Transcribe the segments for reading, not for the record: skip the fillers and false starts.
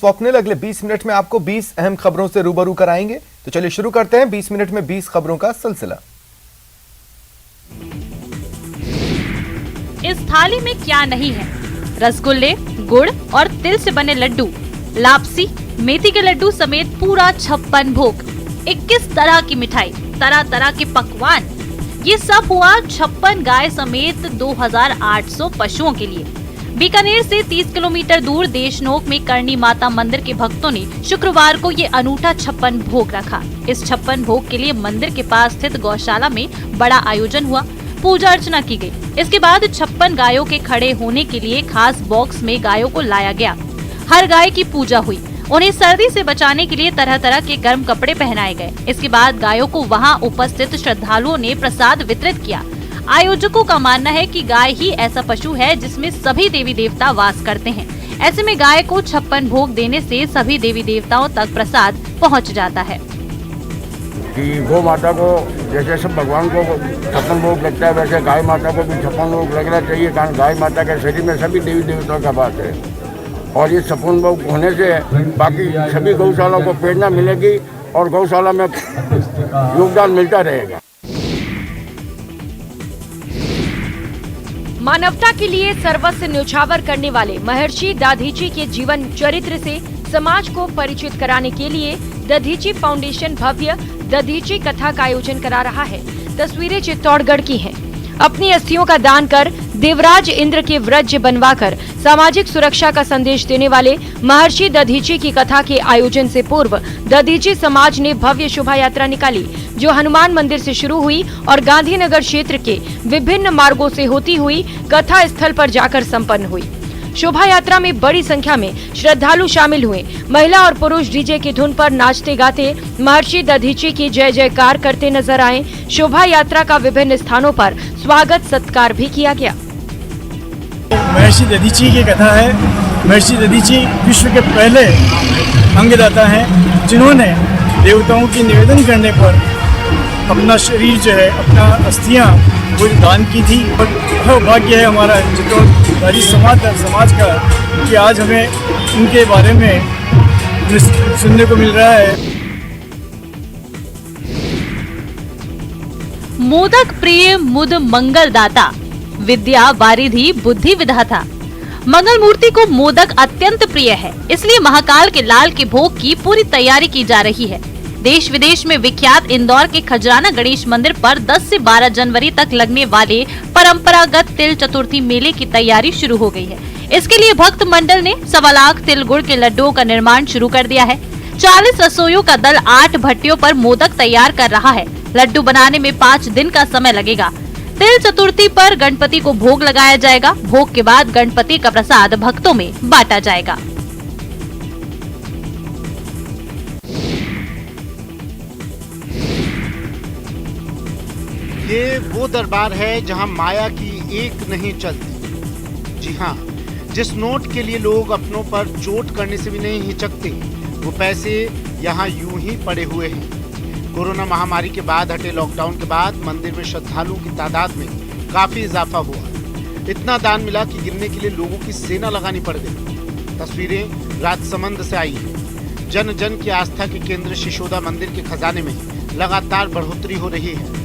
स्वप्निल अगले 20 मिनट में आपको 20 अहम खबरों से रूबरू कराएंगे। तो चलिए शुरू करते हैं 20 मिनट में 20 खबरों का सिलसिला। इस थाली में क्या नहीं है? रसगुल्ले, गुड़ और तिल से बने लड्डू, लापसी, मेथी के लड्डू समेत पूरा 56 भोग, 21 तरह की मिठाई, तरह तरह के पकवान। ये सब हुआ 56 गाय समेत 2800 पशुओं के लिए। बीकानेर से 30 किलोमीटर दूर देशनोक में करणी माता मंदिर के भक्तों ने शुक्रवार को ये अनूठा 56 भोग रखा। इस 56 भोग के लिए मंदिर के पास स्थित गौशाला में बड़ा आयोजन हुआ, पूजा अर्चना की गई। इसके बाद 56 गायों के खड़े होने के लिए खास बॉक्स में गायों को लाया गया। हर गाय की पूजा हुई। उन्हें सर्दी से बचाने के लिए तरह तरह के गर्म कपड़े पहनाए गए। इसके बाद गायों को वहां उपस्थित श्रद्धालुओं ने प्रसाद वितरित किया। आयोजकों का मानना है कि गाय ही ऐसा पशु है जिसमें सभी देवी देवता वास करते हैं। ऐसे में गाय को 56 भोग देने से सभी देवी देवताओं तक प्रसाद पहुंच जाता है। कि गौ माता को जैसे सब भगवान को 56 भोग लगता है, वैसे गाय माता को भी 56 भोग लगना चाहिए। कारण गाय माता के शरीर में सभी देवी देवताओं का वास है और ये 56 भोग होने से बाकी सभी गौशालाओं को प्रेरणा मिलेगी और गौशाला में योगदान मिलता रहेगा। मानवता के लिए सर्वस्व न्यौछावर करने वाले महर्षि दधीची के जीवन चरित्र से समाज को परिचित कराने के लिए दधीची फाउंडेशन भव्य दधीची कथा का आयोजन करा रहा है। तस्वीरें चित्तौड़गढ़ की हैं। अपनी अस्थियों का दान कर देवराज इंद्र के व्रज बनवाकर सामाजिक सुरक्षा का संदेश देने वाले महर्षि दधीची की कथा के आयोजन से पूर्व दधीची समाज ने भव्य शोभा यात्रा निकाली, जो हनुमान मंदिर से शुरू हुई और गांधीनगर क्षेत्र के विभिन्न मार्गों से होती हुई कथा स्थल पर जाकर संपन्न हुई। शोभा यात्रा में बड़ी संख्या में श्रद्धालु शामिल हुए। महिला और पुरुष डीजे की धुन पर नाचते गाते महर्षि दधीची की जय जयकार करते नजर आए। शोभा यात्रा का विभिन्न स्थानों पर स्वागत सत्कार भी किया गया। महर्षि दधीची की कथा है। महर्षि दधीची विश्व के पहले अंगदाता हैं, जिन्होंने देवताओं की निवेदन करने पर अपना शरीर जो है, अपना अस्थियां वो दान की थी। और भाग्य है हमारा चित्तौड़गढ़ी समाज का कि आज हमें उनके बारे में सुनने को मिल रहा है। मोदक प्रिय मुद मंगलदाता, विद्या वारिधि बुद्धि विधाता। मंगल मूर्ति को मोदक अत्यंत प्रिय है, इसलिए महाकाल के लाल के भोग की पूरी तैयारी की जा रही है। देश विदेश में विख्यात इंदौर के खजराना गणेश मंदिर पर 10 से 12 जनवरी तक लगने वाले परंपरागत तिल चतुर्थी मेले की तैयारी शुरू हो गई है। इसके लिए भक्त मंडल ने 1.25 लाख तिल गुड़ के लड्डुओं का निर्माण शुरू कर दिया है। 40 रसोइयों का दल 8 भट्टियों पर मोदक तैयार कर रहा है। लड्डू बनाने में 5 दिन का समय लगेगा। तिल चतुर्थी पर गणपति को भोग लगाया जाएगा। भोग के बाद गणपति का प्रसाद भक्तों में बांटा जाएगा। ये वो दरबार है जहां माया की एक नहीं चलती। जी हाँ, जिस नोट के लिए लोग अपनों पर चोट करने से भी नहीं हिचकते, वो पैसे यहाँ यूं ही पड़े हुए हैं। कोरोना महामारी के बाद हटे लॉकडाउन के बाद मंदिर में श्रद्धालुओं की तादाद में काफी इजाफा हुआ। इतना दान मिला कि गिनने के लिए लोगों की सेना लगानी पड़ गई। तस्वीरें राजसमंद से आई हैं। जन जन की आस्था के केंद्र शिशोदा मंदिर के खजाने में लगातार बढ़ोतरी हो रही है।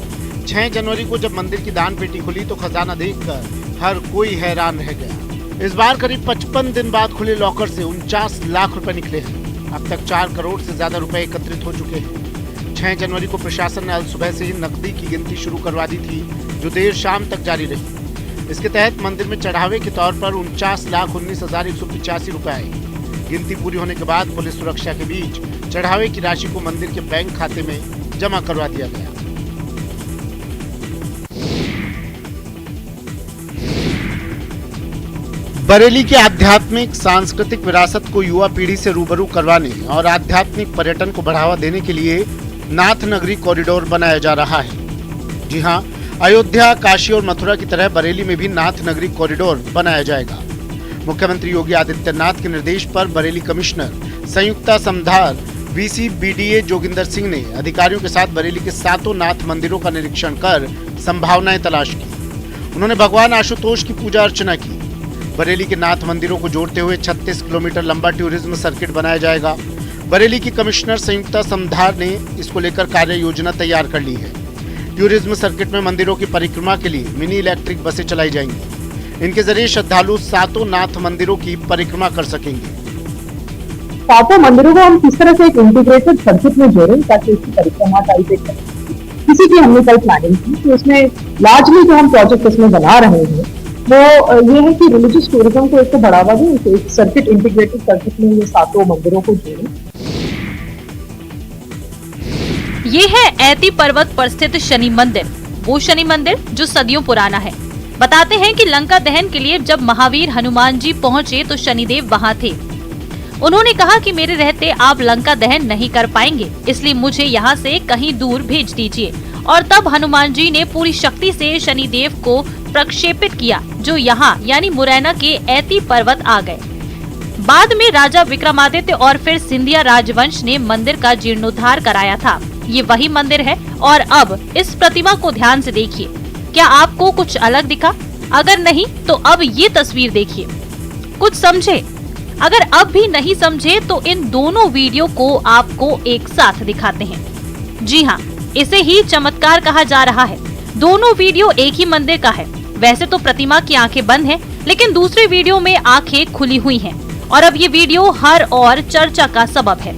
6 जनवरी को जब मंदिर की दान पेटी खुली तो खजाना देखकर हर कोई हैरान रह गया। इस बार करीब 55 दिन बाद खुले लॉकर से 49 लाख रुपए निकले हैं। अब तक 4 करोड़ से ज्यादा रुपए एकत्रित हो चुके हैं। 6 जनवरी को प्रशासन ने आज सुबह से ही नकदी की गिनती शुरू करवा दी थी, जो देर शाम तक जारी रही। इसके तहत मंदिर में चढ़ावे के तौर पर 49,19,185 रुपए आए। गिनती पूरी होने के बाद पुलिस सुरक्षा के बीच चढ़ावे की राशि को मंदिर के बैंक खाते में जमा करवा दिया गया। बरेली के आध्यात्मिक सांस्कृतिक विरासत को युवा पीढ़ी से रूबरू करवाने और आध्यात्मिक पर्यटन को बढ़ावा देने के लिए नाथ नगरी कॉरिडोर बनाया जा रहा है। जी हां, अयोध्या, काशी और मथुरा की तरह बरेली में भी नाथ नगरी कॉरिडोर बनाया जाएगा। मुख्यमंत्री योगी आदित्यनाथ के निर्देश पर बरेली कमिश्नर संयुक्ता समधार वीसी बीडीए जोगिंदर सिंह ने अधिकारियों के साथ बरेली के 7 नाथ मंदिरों का निरीक्षण कर संभावनाएं तलाश की। उन्होंने भगवान आशुतोष की पूजा अर्चना की। बरेली के नाथ मंदिरों को जोड़ते हुए 36 किलोमीटर लंबा टूरिज्म सर्किट बनाया जाएगा। बरेली की कमिश्नर संयुक्ता समधार ने इसको लेकर कार्य योजना तैयार कर ली है। टूरिज्म सर्किट में मंदिरों की परिक्रमा के लिए मिनी इलेक्ट्रिक बसें चलाई जाएंगी। इनके जरिए श्रद्धालु 7 नाथ मंदिरों की परिक्रमा कर सकेंगे। 7 मंदिरों को हम किस तरह से एक इंटीग्रेटेड सर्किट में जोड़ें ताकि इसकी परिक्रमा टाइप एक किसी की हमने कल प्लानिंग की, तो इसमें लार्जली जो हम प्रोजेक्ट इसमें बना रहे हैं वो ये है कि रिलीजियस टूरिज्म को एक तो बढ़ावा दें, एक सर्किट इंटीग्रेटेड सर्किट में ये 7 मंदिरों को जोड़ें। ये है ऐती पर्वत पर स्थित शनि मंदिर, वो शनि मंदिर जो सदियों पुराना है। बताते हैं कि लंका दहन के लिए जब महावीर हनुमान जी पहुंचे तो शनिदेव वहां थे। उन्होंने कहा कि मेरे रहते आप लंका दहन नहीं कर पाएंगे, इसलिए मुझे यहाँ से कहीं दूर भेज दीजिए। और तब हनुमान जी ने पूरी शक्ति से शनिदेव को प्रक्षेपित किया, जो यहाँ यानी मुरैना के ऐती पर्वत आ गए। बाद में राजा विक्रमादित्य और फिर सिंधिया राजवंश ने मंदिर का जीर्णोद्धार कराया था। ये वही मंदिर है। और अब इस प्रतिमा को ध्यान से देखिए, क्या आपको कुछ अलग दिखा? अगर नहीं तो अब ये तस्वीर देखिए, कुछ समझे। अगर अब भी नहीं समझे तो इन दोनों वीडियो को आपको एक साथ दिखाते हैं। जी हाँ, इसे ही चमत्कार कहा जा रहा है। दोनों वीडियो एक ही मंदिर का है। वैसे तो प्रतिमा की आंखें बंद हैं, लेकिन दूसरे वीडियो में आंखें खुली हुई हैं। और अब ये वीडियो हर और चर्चा का सबब है।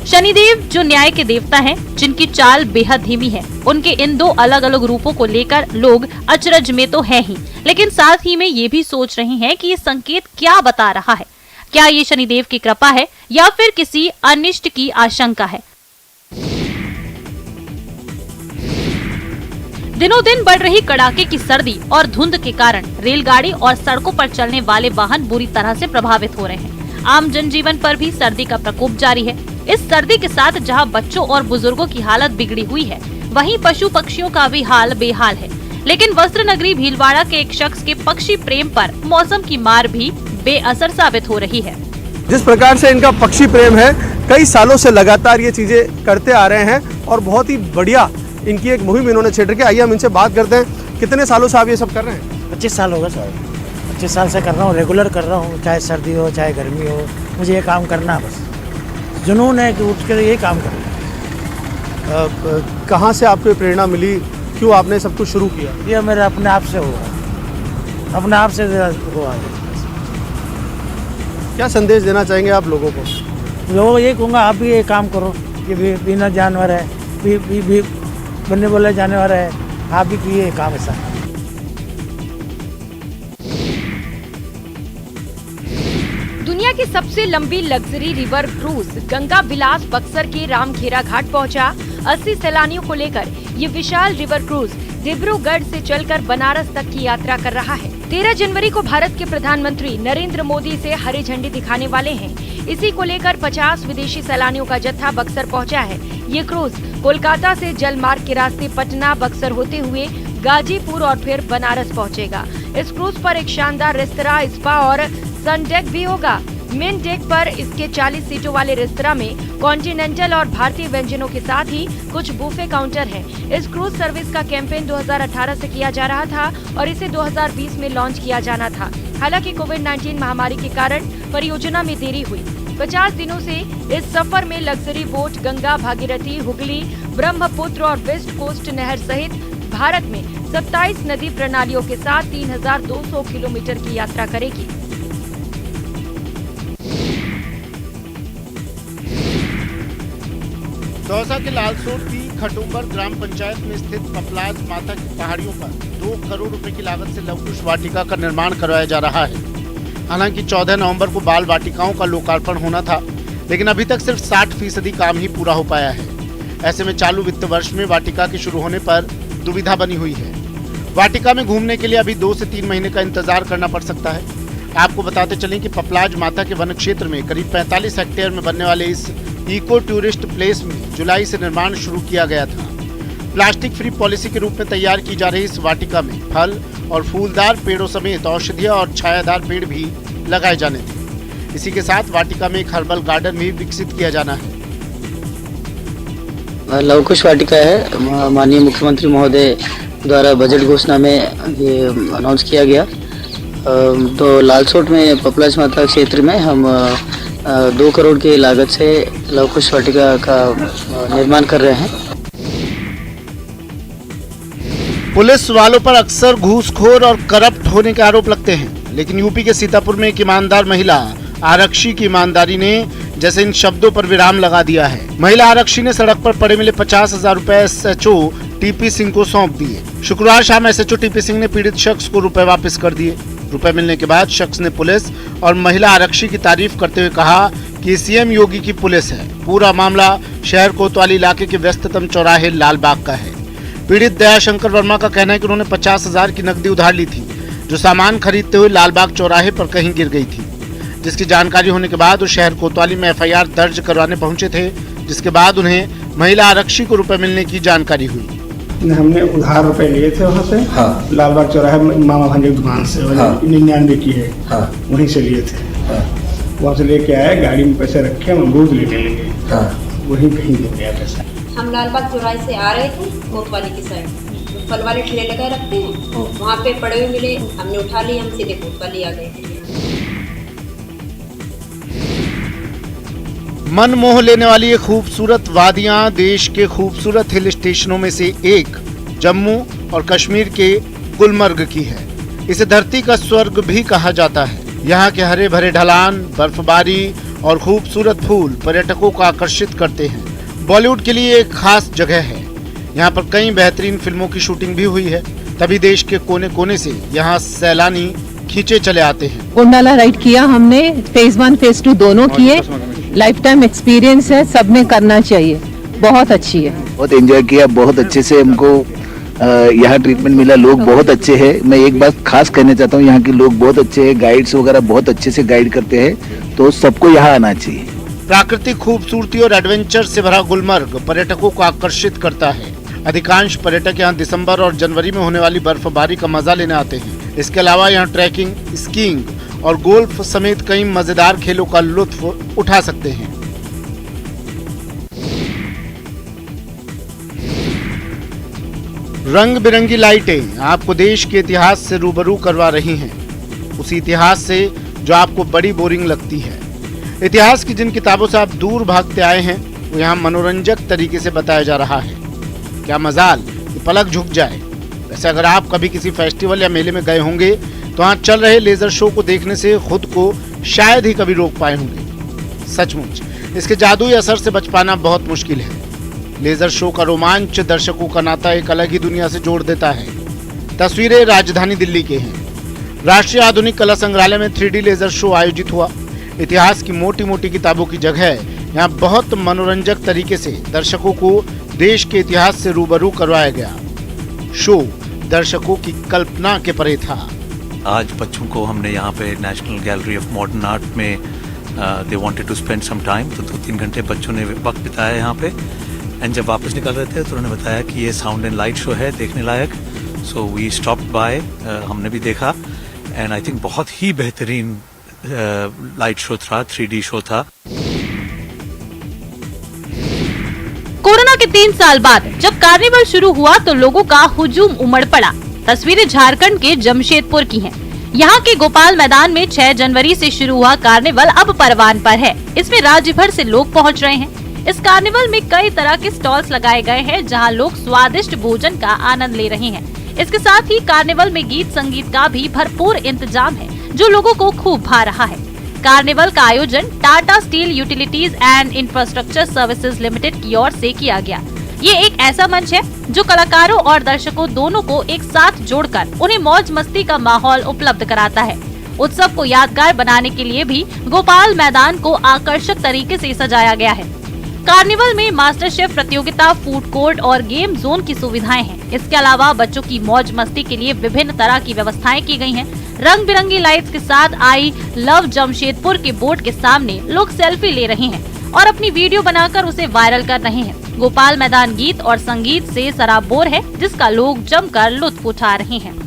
शनिदेव जो न्याय के देवता हैं, जिनकी चाल बेहद धीमी है, उनके इन 2 अलग अलग रूपों को लेकर लोग अचरज में तो है ही, लेकिन साथ ही में ये भी सोच रहे हैं कि ये संकेत क्या बता रहा है। क्या ये शनिदेव की कृपा है या फिर किसी अनिष्ट की आशंका है? दिनों दिन बढ़ रही कड़ाके की सर्दी और धुंध के कारण रेलगाड़ी और सड़कों पर चलने वाले वाहन बुरी तरह से प्रभावित हो रहे हैं। आम जनजीवन पर भी सर्दी का प्रकोप जारी है। इस सर्दी के साथ जहां बच्चों और बुजुर्गों की हालत बिगड़ी हुई है, वहीं पशु पक्षियों का भी हाल बेहाल है। लेकिन वस्त्र नगरी भीलवाड़ा के एक शख्स के पक्षी प्रेम पर मौसम की मार भी बेअसर साबित हो रही है। जिस प्रकार से इनका पक्षी प्रेम है, कई सालों से लगातार ये चीजें करते आ रहे हैं और बहुत ही बढ़िया इनकी एक मुहिम इन्होंने छेड़ रखी है। आइए हम इनसे बात करते हैं। कितने सालों से आप ये सब कर रहे हैं? 25 साल होगा सर। 25 साल से कर रहा हूँ, रेगुलर कर रहा हूँ, चाहे सर्दी हो चाहे गर्मी हो, मुझे ये काम करना है। बस जुनून है कि उठ कर ये काम करना। कहाँ से आपको प्रेरणा मिली, क्यों आपने सब कुछ शुरू किया? ये मेरे अपने आप से हुआ, अपने आप से हुआ। क्या संदेश देना चाहेंगे आप लोगों को? लोगों को ये कहूँगा, आप भी ये काम करो। ये भी बिना जानवर है, भी बनने बोले जानवर है, आप भी किए काम ऐसा। दुनिया की सबसे लंबी लग्जरी रिवर क्रूज गंगा विलास बक्सर के रामखेरा घाट पहुंचा। 80 सैलानियों को लेकर ये विशाल रिवर क्रूज डिब्रूगढ़ से चलकर बनारस तक की यात्रा कर रहा है। 13 जनवरी को भारत के प्रधानमंत्री नरेंद्र मोदी से हरी झंडी दिखाने वाले हैं। इसी को लेकर 50 विदेशी सैलानियों का जत्था बक्सर पहुंचा है। ये क्रूज कोलकाता से जल मार्ग के रास्ते पटना, बक्सर होते हुए गाजीपुर और फिर बनारस पहुंचेगा। इस क्रूज पर एक शानदार रेस्तरां, स्पा और सन डेक भी होगा। मेन डेक पर इसके 40 सीटों वाले रेस्तरां में कॉन्टिनेंटल और भारतीय व्यंजनों के साथ ही कुछ बुफे काउंटर हैं। इस क्रूज सर्विस का कैंपेन 2018 से किया जा रहा था और इसे 2020 में लॉन्च किया जाना था। हालांकि कोविड-19 महामारी के कारण परियोजना में देरी हुई। 50 दिनों से इस सफर में लग्जरी बोट गंगा, भागीरथी, हुगली, ब्रह्मपुत्र और वेस्ट कोस्ट नहर सहित भारत में 27 नदी प्रणालियों के साथ 3200 किलोमीटर की यात्रा करेगी। दौसा के लालसोट की खटुम्बर ग्राम पंचायत में स्थित पपलाज माता की पहाड़ियों पर 2 करोड़ रुपए की लागत से लवकुश वाटिका का निर्माण करवाया जा रहा है। हालांकि 14 नवंबर को बाल वाटिकाओं का लोकार्पण होना था, लेकिन अभी तक सिर्फ 60% काम ही पूरा हो पाया है। ऐसे में चालू वित्त वर्ष में वाटिका के शुरू होने पर दुविधा बनी हुई है। वाटिका में घूमने के लिए अभी 2 से 3 महीने का इंतजार करना पड़ सकता है। आपको बताते चलें कि पपलाज माता के वन क्षेत्र में करीब 45 हेक्टेयर में बनने वाले इस इको टूरिस्ट प्लेस में जुलाई से निर्माण शुरू किया गया था। प्लास्टिक फ्री पॉलिसी के रूप में तैयार की जा रही इस वाटिका में फल और फूलदार पेड़ों समेत औषधीय और छायादार पेड़ भी लगाए जाने थे। इसी के साथ वाटिका में एक हर्बल गार्डन भी विकसित किया जाना है। लवकुश वाटिका है, माननीय मुख्यमंत्री महोदय द्वारा बजट घोषणा में ये अनाउंस किया गया। तो लालसोट में पपलाज माता क्षेत्र में हम 2 करोड़ की लागत से लव कुश वाटिका का निर्माण कर रहे हैं। पुलिस वालों पर अक्सर घूसखोर और करप्ट होने के आरोप लगते हैं, लेकिन यूपी के सीतापुर में एक ईमानदार महिला आरक्षी की ईमानदारी ने जैसे इन शब्दों पर विराम लगा दिया है। महिला आरक्षी ने सड़क पर पड़े मिले 50,000 रुपए एसएचओ टीपी सिंह को सौंप दिए। शुक्रवार शाम एसएचओ टीपी सिंह ने पीड़ित शख्स को रुपए वापस कर दिए। रुपए मिलने के बाद शख्स ने पुलिस और महिला आरक्षी की तारीफ करते हुए कहा कि सीएम योगी की पुलिस है। पूरा मामला शहर कोतवाली इलाके के व्यस्ततम चौराहे लालबाग का है। पीड़ित दयाशंकर वर्मा का कहना है कि उन्होंने 50,000 की नकदी उधार ली थी, जो सामान खरीदते हुए लालबाग चौराहे पर कहीं गिर गई थी, जिसकी जानकारी होने के बाद वो शहर कोतवाली में एफआईआर दर्ज करवाने पहुंचे थे, जिसके बाद उन्हें महिला आरक्षी को रुपए मिलने की जानकारी हुई। हमने उधार रुपए लिए थे वहाँ से, हाँ। लालबाग चौराहे मामा भांजे की दुकान से, 99 की है, हाँ। वहीं से लिए थे, हाँ। वहाँ से लेके आए, गाड़ी में पैसे रखे, हम अमरूद लेने लगे, हाँ। वहीं कहीं गिर गया पैसा। हम लालबाग चौराहे से आ रहे थे कोतवाली की साइड, फल वाले ठेले लगाए रखते हैं, वहाँ पे पड़े हुए मिले, हमने उठा लिए, हम सीधे कोतवाली आ गए। मन मोह लेने वाली ये खूबसूरत वादियां देश के खूबसूरत हिल स्टेशनों में से एक जम्मू और कश्मीर के गुलमर्ग की है। इसे धरती का स्वर्ग भी कहा जाता है। यहाँ के हरे भरे ढलान, बर्फबारी और खूबसूरत फूल पर्यटकों को आकर्षित करते हैं। बॉलीवुड के लिए एक खास जगह है। यहाँ पर कई बेहतरीन फिल्मों की शूटिंग भी हुई है, तभी देश के कोने कोने से यहाँ सैलानी खींचे चले आते हैं। गोंडाला राइड किया हमने, फेज 1 फेज 2 दोनों किए। लाइफ टाइम एक्सपीरियंस है, सबने करना चाहिए, बहुत अच्छी है। बहुत एंजॉय किया, बहुत अच्छे से हमको यहाँ ट्रीटमेंट मिला, लोग बहुत अच्छे हैं। मैं एक बात खास कहना चाहता हूँ, यहाँ के लोग बहुत अच्छे हैं, गाइड्स वगैरह बहुत अच्छे से गाइड करते हैं, तो सबको यहाँ आना चाहिए। प्राकृतिक खूबसूरती और एडवेंचर से भरा गुलमर्ग पर्यटकों को आकर्षित करता है। अधिकांश पर्यटक यहाँ दिसंबर और जनवरी में होने वाली बर्फबारी का मजा लेने आते हैं। इसके अलावा यहाँ ट्रैकिंग, स्कीइंग और गोल्फ समेत कई मजेदार खेलों का लुत्फ उठा सकते हैं। रंग बिरंगी लाइटें आपको देश के इतिहास से रूबरू करवा रही हैं, उसी इतिहास से जो आपको बड़ी बोरिंग लगती है। इतिहास की जिन किताबों से आप दूर भागते आए हैं, वो यहाँ मनोरंजक तरीके से बताया जा रहा है। क्या मजाल कि पलक झुक जाए। वैसे अगर आप कभी किसी फेस्टिवल या मेले में गए होंगे तो वहाँ चल रहे लेजर शो को देखने से खुद को शायद ही कभी रोक पाए होंगे। सचमुच इसके जादुई असर से बच पाना बहुत मुश्किल है। लेजर शो का रोमांच दर्शकों का नाता एक अलग ही दुनिया से जोड़ देता है। तस्वीरें राजधानी दिल्ली के हैं। राष्ट्रीय आधुनिक कला संग्रहालय में 3D लेजर शो आयोजित हुआ। इतिहास की मोटी मोटी किताबों की जगह यहाँ बहुत मनोरंजक तरीके से दर्शकों को देश के इतिहास से रूबरू करवाया गया। शो दर्शकों की कल्पना के परे था। आज बच्चों को हमने यहाँ पे National Gallery of Modern Art में they wanted to spend some time, तो 2-3 घंटे बच्चों ने वक्त बिताया यहाँ पे। एंड जब वापस निकल रहे थे तो उन्होंने बताया कि ये साउंड एंड लाइट शो है, देखने लायक। सो वी स्टॉप्ड बाय, हमने भी देखा एंड आई थिंक बहुत ही बेहतरीन लाइट शो था, 3D शो था। कोरोना के 3 साल बाद जब कार्निवल शुरू हुआ तो लोगों का हुजूम उमड़ पड़ा। तस्वीरें झारखंड के जमशेदपुर की हैं। यहाँ के गोपाल मैदान में 6 जनवरी से शुरू हुआ कार्निवल अब परवान पर है। इसमें राज्य भर से लोग पहुँच रहे हैं। इस कार्निवल में कई तरह के स्टॉल्स लगाए गए हैं, जहाँ लोग स्वादिष्ट भोजन का आनंद ले रहे हैं। इसके साथ ही कार्निवल में गीत संगीत का भी भरपूर इंतजाम है, जो लोगों को खूब भा रहा है। कार्निवल का आयोजन Tata steel utilities and infrastructure services limited की ओर से किया गया। ये एक ऐसा मंच है जो कलाकारों और दर्शकों दोनों को एक साथ जोड़कर उन्हें मौज मस्ती का माहौल उपलब्ध कराता है। उत्सव को यादगार बनाने के लिए भी गोपाल मैदान को आकर्षक तरीके से सजाया गया है। कार्निवल में मास्टर शेफ प्रतियोगिता, फूड कोर्ट और गेम जोन की सुविधाएं हैं। इसके अलावा बच्चों की मौज मस्ती के लिए विभिन्न तरह की व्यवस्थाएं की गई हैं। रंग बिरंगी लाइट्स के साथ आई लव जमशेदपुर के बोर्ड के सामने लोग सेल्फी ले रहे हैं और अपनी वीडियो बनाकर उसे वायरल कर रहे हैं। गोपाल मैदान गीत और संगीत से सराबोर है, जिसका लोग जमकर लुत्फ उठा रहे हैं।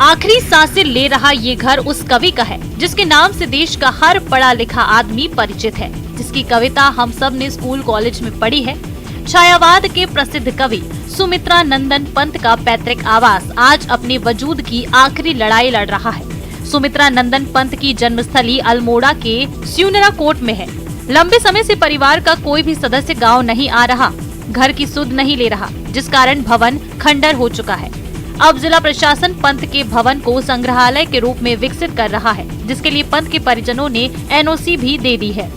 आखिरी सांसें ले रहा ये घर उस कवि का है जिसके नाम से देश का हर पढ़ा लिखा आदमी परिचित है, जिसकी कविता हम सब ने स्कूल कॉलेज में पढ़ी है। छायावाद के प्रसिद्ध कवि सुमित्रा नंदन पंत का पैतृक आवास आज अपने वजूद की आखिरी लड़ाई लड़ रहा है। सुमित्रा नंदन पंत की जन्मस्थली अल्मोड़ा के स्यूनरा कोट में है। लंबे समय से परिवार का कोई भी सदस्य गांव नहीं आ रहा, घर की सुध नहीं ले रहा, जिस कारण भवन खंडर हो चुका है। अब जिला प्रशासन पंत के भवन को संग्रहालय के रूप में विकसित कर रहा है, जिसके लिए पंत के परिजनों ने एनओसी भी दे दी है।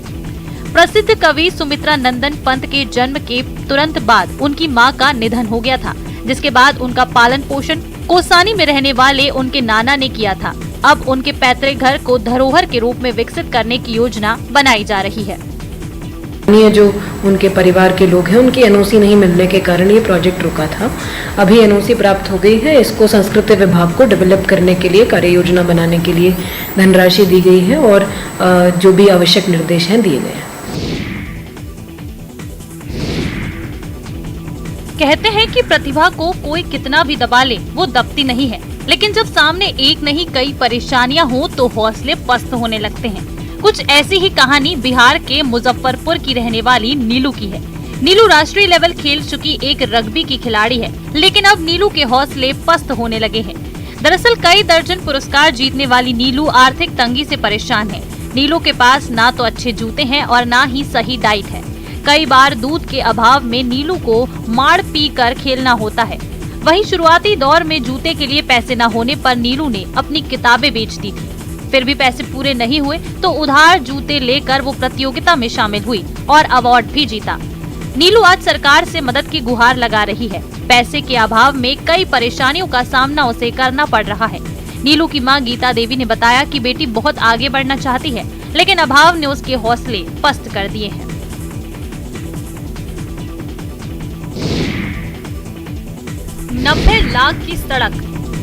प्रसिद्ध कवि सुमित्रा नंदन पंत के जन्म के तुरंत बाद उनकी मां का निधन हो गया था, जिसके बाद उनका पालन पोषण कोसानी में रहने वाले उनके नाना ने किया था। अब उनके पैतृक घर को धरोहर के रूप में विकसित करने की योजना बनाई जा रही है। जो उनके परिवार के लोग हैं उनकी एनओसी नहीं मिलने के कारण ये प्रोजेक्ट रुका था। अभी एनओसी प्राप्त हो गई है। इसको संस्कृति विभाग को डेवलप करने के लिए कार्य योजना बनाने के लिए धनराशि दी गई है और जो भी आवश्यक निर्देश हैं दिए गए हैं। कहते हैं कि प्रतिभा को कोई कितना भी दबा ले वो दबती नहीं है, लेकिन जब सामने एक नहीं कई परेशानियां हो तो हौसले पस्त होने लगते हैं। कुछ ऐसी ही कहानी बिहार के मुजफ्फरपुर की रहने वाली नीलू की है। नीलू राष्ट्रीय लेवल खेल चुकी एक रग्बी की खिलाड़ी है, लेकिन अब नीलू के हौसले पस्त होने लगे हैं। दरअसल कई दर्जन पुरस्कार जीतने वाली नीलू आर्थिक तंगी से परेशान है। नीलू के पास ना तो अच्छे जूते हैं और ना ही सही डाइट है। कई बार दूध के अभाव में नीलू को माड़ पी कर खेलना होता है। वहीं शुरुआती दौर में जूते के लिए पैसे न होने पर नीलू ने अपनी किताबें बेच दी थी। फिर भी पैसे पूरे नहीं हुए तो उधार जूते लेकर वो प्रतियोगिता में शामिल हुई और अवार्ड भी जीता। नीलू आज सरकार से मदद की गुहार लगा रही है। पैसे के अभाव में कई परेशानियों का सामना उसे करना पड़ रहा है। नीलू की मां गीता देवी ने बताया कि बेटी बहुत आगे बढ़ना चाहती है, लेकिन अभाव ने उसके हौसले पस्त कर दिए हैं। 90 लाख की सड़क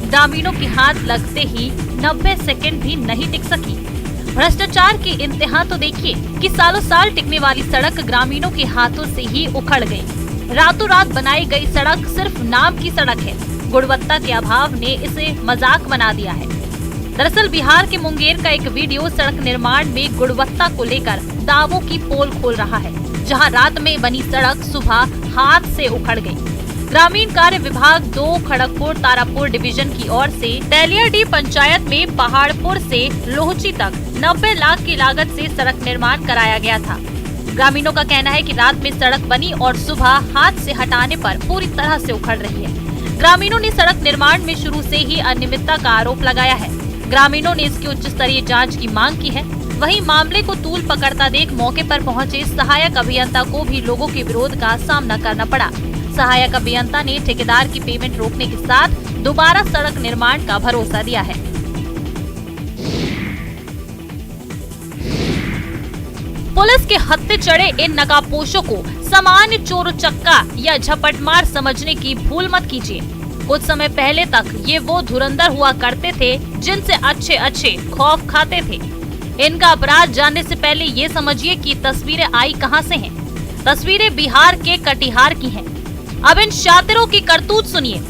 ग्रामीणों के हाथ लगते ही 90 सेकंड भी नहीं टिक सकी। भ्रष्टाचार की इंतहा तो देखिए कि सालों साल टिकने वाली सड़क ग्रामीणों के हाथों से ही उखड़ गई। रातों रात बनाई गई सड़क सिर्फ नाम की सड़क है। गुणवत्ता के अभाव ने इसे मजाक बना दिया है। दरअसल बिहार के मुंगेर का एक वीडियो सड़क निर्माण में गुणवत्ता को लेकर दावों की पोल खोल रहा है, जहां रात में बनी सड़क सुबह हाथ से उखड़ गई। ग्रामीण कार्य विभाग 2 खड़गपुर तारापुर डिवीजन की ओर से तेलियाडी पंचायत में पहाड़पुर से लोहची तक 90 लाख की लागत से सड़क निर्माण कराया गया था। ग्रामीणों का कहना है कि रात में सड़क बनी और सुबह हाथ से हटाने पर पूरी तरह से उखड़ रही है। ग्रामीणों ने सड़क निर्माण में शुरू से ही अनियमितता का आरोप लगाया है। ग्रामीणों ने इसकी उच्च स्तरीय जाँच की मांग की है। वहीं मामले को तूल पकड़ता देख मौके पर पहुंचे सहायक अभियंता को भी लोगों के विरोध का सामना करना पड़ा। सहायक अभियंता ने ठेकेदार की पेमेंट रोकने के साथ दोबारा सड़क निर्माण का भरोसा दिया है। पुलिस के हत्थे चढ़े इन नकाबपोशों को सामान्य चोर चक्का या झपटमार समझने की भूल मत कीजिए। कुछ समय पहले तक ये वो धुरंधर हुआ करते थे जिनसे अच्छे अच्छे खौफ खाते थे। इनका अपराध जानने से पहले ये समझिए कि तस्वीरें आई कहां से हैं। तस्वीरें बिहार के कटिहार की हैं। अब इन शातिरों की करतूत सुनिए।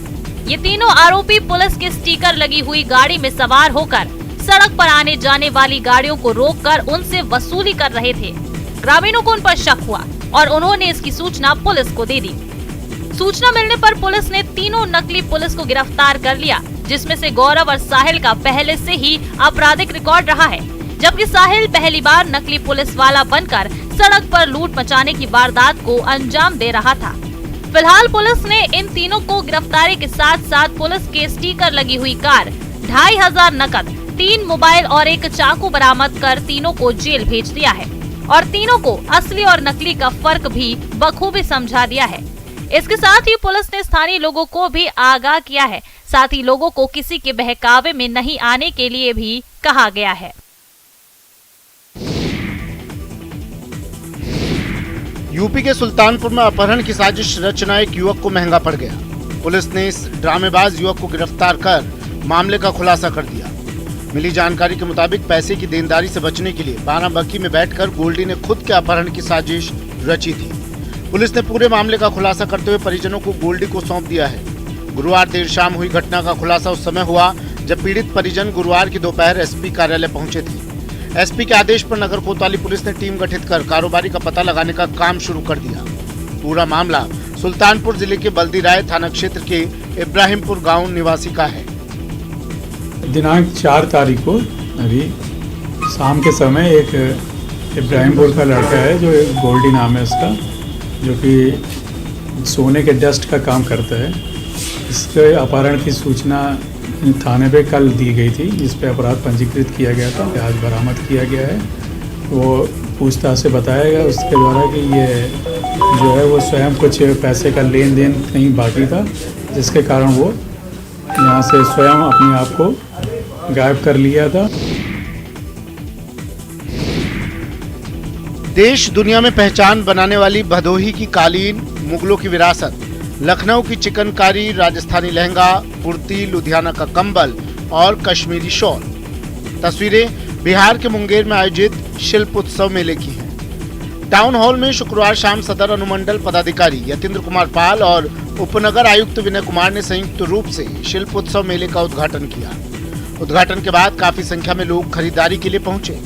ये तीनों आरोपी पुलिस के स्टिकर लगी हुई गाड़ी में सवार होकर सड़क पर आने जाने वाली गाड़ियों को रोककर उनसे वसूली कर रहे थे। ग्रामीणों को उन पर शक हुआ और उन्होंने इसकी सूचना पुलिस को दे दी। सूचना मिलने पर पुलिस ने तीनों नकली पुलिस को गिरफ्तार कर लिया, जिसमें से गौरव और साहिल का पहले से ही आपराधिक रिकॉर्ड रहा है, जबकि साहिल पहली बार नकली पुलिस वाला बनकर सड़क पर लूट मचाने की वारदात को अंजाम दे रहा था। फिलहाल पुलिस ने इन तीनों को गिरफ्तारी के साथ साथ पुलिस के स्टिकर लगी हुई कार, 2500 नकद, 3 मोबाइल और एक चाकू बरामद कर तीनों को जेल भेज दिया है और तीनों को असली और नकली का फर्क भी बखूबी समझा दिया है। इसके साथ ही पुलिस ने स्थानीय लोगों को भी आगाह किया है। साथ ही लोगों को किसी के बहकावे में नहीं आने के लिए भी कहा गया है। यूपी के सुल्तानपुर में अपहरण की साजिश रचना एक युवक को महंगा पड़ गया। पुलिस ने इस ड्रामेबाज युवक को गिरफ्तार कर मामले का खुलासा कर दिया। मिली जानकारी के मुताबिक पैसे की देनदारी से बचने के लिए बाराबंकी में बैठकर गोल्डी ने खुद के अपहरण की साजिश रची थी। पुलिस ने पूरे मामले का खुलासा करते हुए परिजनों को गोल्डी को सौंप दिया है। गुरुवार देर शाम हुई घटना का खुलासा उस समय हुआ जब पीड़ित परिजन गुरुवार की दोपहर एसपी कार्यालय पहुंचे थे। एसपी के आदेश पर नगर कोतवाली पुलिस ने टीम गठित कर कारोबारी का पता लगाने का काम शुरू कर दिया। पूरा मामला सुल्तानपुर जिले के बल्दी राय थाना क्षेत्र के इब्राहिमपुर गांव निवासी का है। दिनांक 4 तारीख को अभी शाम के समय एक इब्राहिमपुर का लड़का है जो गोल्डी नाम है उसका, जो कि सोने के डस्ट का काम करता है। इसके अपहरण की सूचना थाने पे कल दी गई थी, जिस पे अपराध पंजीकृत किया गया था, आज बरामद किया गया है। वो पूछताछ से बताएगा उसके द्वारा कि ये जो है वो स्वयं कुछ पैसे का लेन देन कहीं बाकी था, जिसके कारण वो यहाँ से स्वयं अपने आप को गायब कर लिया था। देश दुनिया में पहचान बनाने वाली भदोही की कालीन, मुगलों की विरासत, लखनऊ की चिकनकारी, राजस्थानी लहंगा, कुर्ती, लुधियाना का कंबल और कश्मीरी शॉल। तस्वीरें बिहार के मुंगेर में आयोजित शिल्प उत्सव मेले की हैं। टाउन हॉल में शुक्रवार शाम सदर अनुमंडल पदाधिकारी यतीन्द्र कुमार पाल और उपनगर आयुक्त विनय कुमार ने संयुक्त रूप से शिल्प उत्सव मेले का उद्घाटन किया। उद्घाटन के बाद काफी संख्या में लोग खरीदारी के लिए पहुंचे।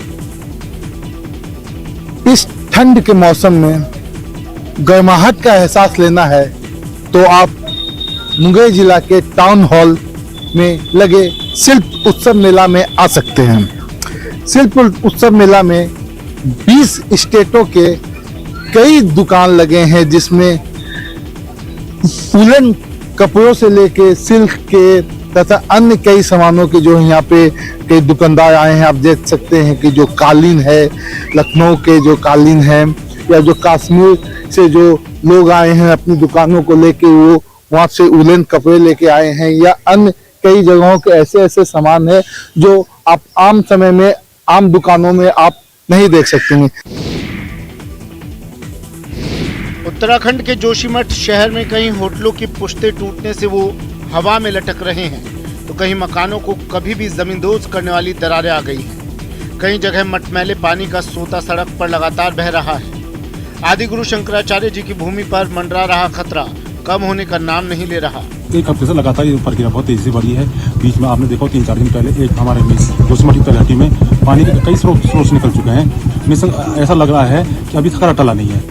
इस ठंड के मौसम में गर्माहट का एहसास लेना है तो आप मुंगेर जिला के टाउन हॉल में लगे शिल्प उत्सव मेला में आ सकते हैं। शिल्प उत्सव मेला में 20 स्टेटों के कई दुकान लगे हैं, जिसमें वूलन कपड़ों से लेके सिल्क के तथा अन्य कई सामानों के जो यहाँ पे कई दुकानदार आए हैं। आप देख सकते हैं कि जो कालीन है, लखनऊ के जो कालीन है, या जो कश्मीर से जो लोग आए हैं अपनी दुकानों को लेके, वो वहाँ से वूलन कपड़े लेके आए हैं, या अन्य कई जगहों के ऐसे ऐसे सामान है जो आप आम समय में आम दुकानों में आप नहीं देख सकते हैं। उत्तराखंड के जोशीमठ शहर में कई होटलों की पुश्ते टूटने से वो हवा में लटक रहे हैं, तो कहीं मकानों को कभी भी जमींदोज करने वाली दरारें आ गई हैं। कई जगह मटमैले पानी का सोता सड़क पर लगातार बह रहा है। आदि गुरु शंकराचार्य जी की भूमि पर मंडरा रहा खतरा कम होने का नाम नहीं ले रहा। एक हफ्ते से लगातार ये प्रक्रिया बहुत तेजी से बढ़ी है। बीच में आपने देखा 3-4 दिन पहले एक हमारे जोशीमठ की तलहटी में पानी के कई स्रोत निकल चुके हैं। ऐसा लग रहा है कि अभी खतरा टला नहीं है।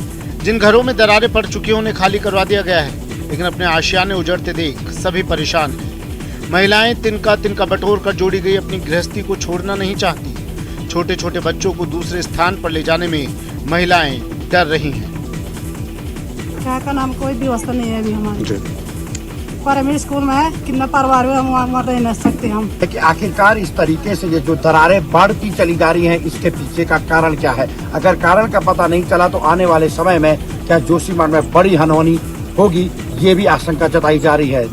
जिन घरों में दरारें पड़ चुकी हैं उन्हें खाली करवा दिया गया है, लेकिन अपने आशियाने उजड़ते देख सभी परेशान हैं। महिलाएं तिनका बटोर कर जोड़ी गई अपनी गृहस्थी को छोड़ना नहीं चाहती। छोटे छोटे बच्चों को दूसरे स्थान पर ले जाने में महिलाएं डर रही हैं। क्या का नाम कोई व्यवस्था नहीं है अभी हमारे प्राइमरी स्कूल में है, कितना परिवार में हम वहाँ रह नहीं सकते हम। कि आखिरकार इस तरीके से ये जो दरारें बढ़ती चली जा रही हैं, इसके पीछे का कारण क्या है? अगर कारण का पता नहीं चला तो आने वाले समय में क्या जोशीमठ में बड़ी अनहोनी होगी, ये भी आशंका जताई जा रही है।